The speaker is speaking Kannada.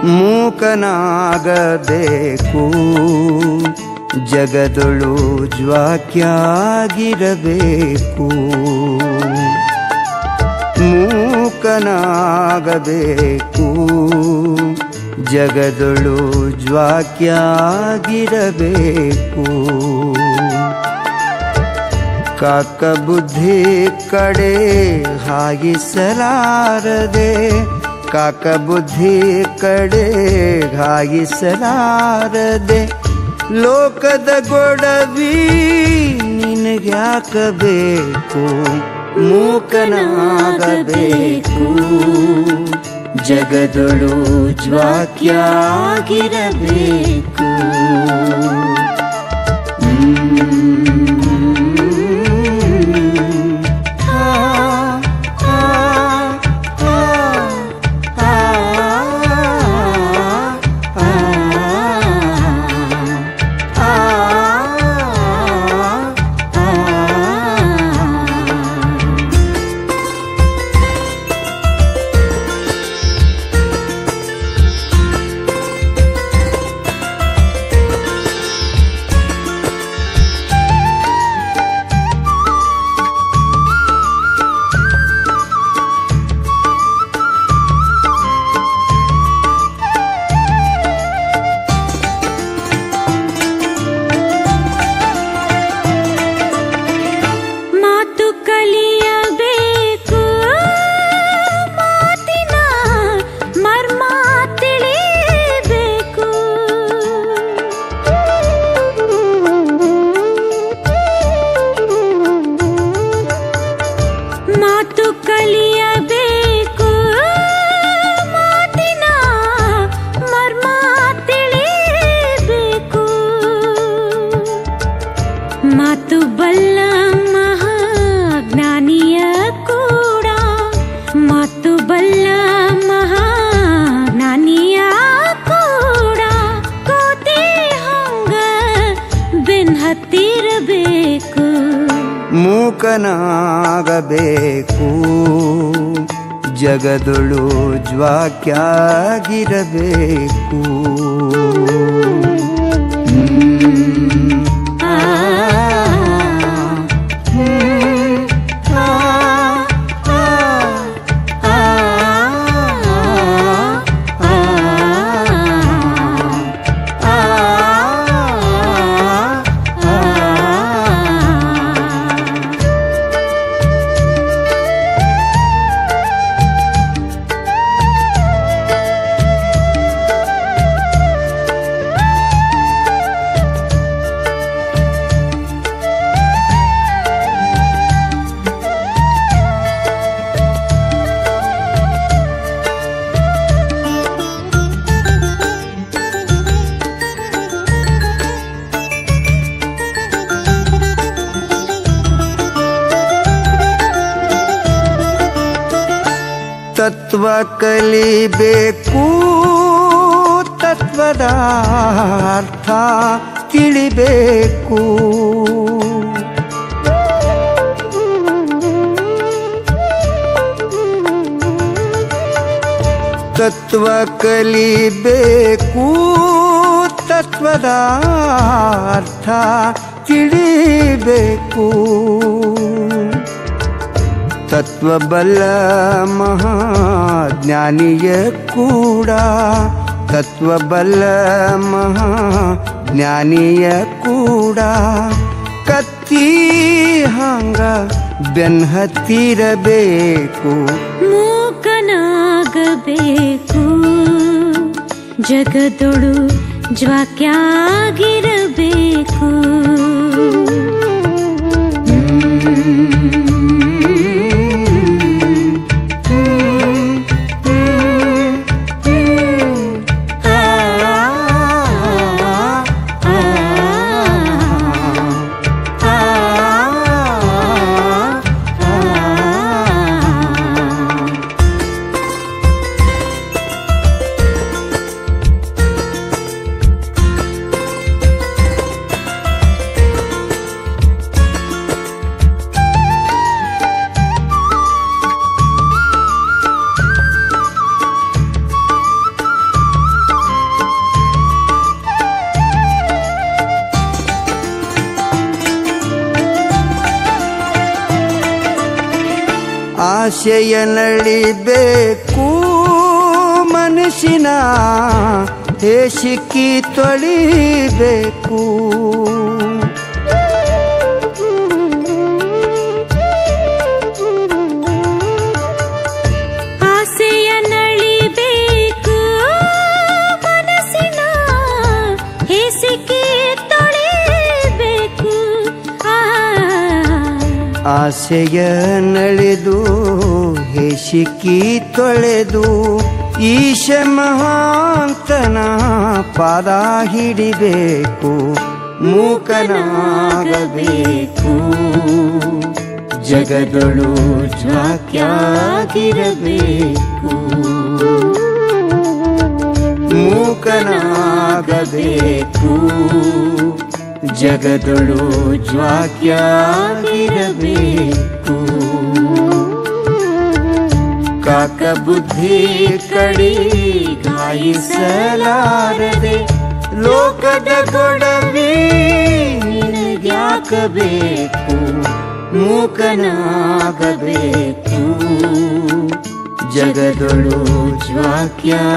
ಮೂಕನಾಗಬೇಕು ಜಗದೊಳು ಜ್ವಾಕ್ಯಾಗಿರಬೇಕು. ಮೂಕನಾಗಬೇಕು ಜಗದೊಳು ಜ್ವಾಕ್ಯಾಗಿರಬೇಕು. ಕಾಕ ಬುದ್ಧಿ ಕಡೆ ಹಾಯಿಸಲಾರದೆ, ಕಾಕ ಬುದ್ಧಿ ಕಡೆ ಹಾಯಿಸಲಾರದೆ, ಲೋಕದ ಗೊಡವಿ ನಿನಗ್ಯಾಕಬೇಕು. ಮೂಕನಾಗಬೇಕು ಜಗದೊಳು ಜ್ವಾಕ್ಯಾಗಿರಬೇಕು. ಮೂಕನಾಗಬೇಕು ಜಗದೊಳು ಜ್ವಾಕ್ಯಾಗಿರಬೇಕು. ತತ್ವ ಕಲಿಬೇಕು, ತತ್ವದ ಅರ್ಥ ತಿಳಿಬೇಕು. ತತ್ವ ಕಲಿಬೇಕು, ತತ್ವದ ಅರ್ಥ ತಿಳಿಬೇಕು. ತತ್ವಬಲ್ಲ ಮಹಾಜ್ಞಾನಿಯ ಕೂಡ, ತತ್ವಬಲ್ಲ ಮಹಾಜ್ಞಾನಿಯ ಕೂಡ ಕತ್ತಿ ಹಂಗ ಬೆನ್ನತ್ತಿರಬೇಕು. ಮೂಕನಾಗಬೇಕು ಜಗದೊಳು ಜ್ವಾಕ್ಯಾಗಿರಬೇಕು. ಆಸೆಯ ನಳಿಬೇಕು ಮನಸ್ಸಿನ ಹೇಸಿಕ್ಕಿ ತೊಳಿಬೇಕು. ಆಸೆಯ ನಳಿಬೇಕು ಮನಸ್ಸಿನ ಹೇಸಿಕ್ಕಿ ತೊಳಿಬೇಕು. ಆಸೆಯ ನಳೆದು ಹೇಸಿಕ್ಕಿ ತೊಳೆದು ಈಶ ಮಹಾಂತನ ಪಾದ ಹಿಡಿಬೇಕು. ಮೂಕನಾಗಬೇಕು ಜಗದೊಳು ಜ್ವಾಕ್ಯಾಗಿರಬೇಕು. ಮೂಕನಾಗಬೇಕು ಜಗದೊಳು ಜ್ವಾಕ್ಯಾಗಿರಬೇಕು. ಕಾಕ ಬುದ್ಧಿ ಕಡಿ ಗಾಯಿಸಲಾರದೆ ಲೋಕದ ಗೊಡವಿ ನಿನಗ್ಯಾಕಬೇಕು. ಮೂಕನಾಗಬೇಕು ಜಗದೊಳು ಜ್ವಾಕ್ಯಾಗಿರಬೇಕು.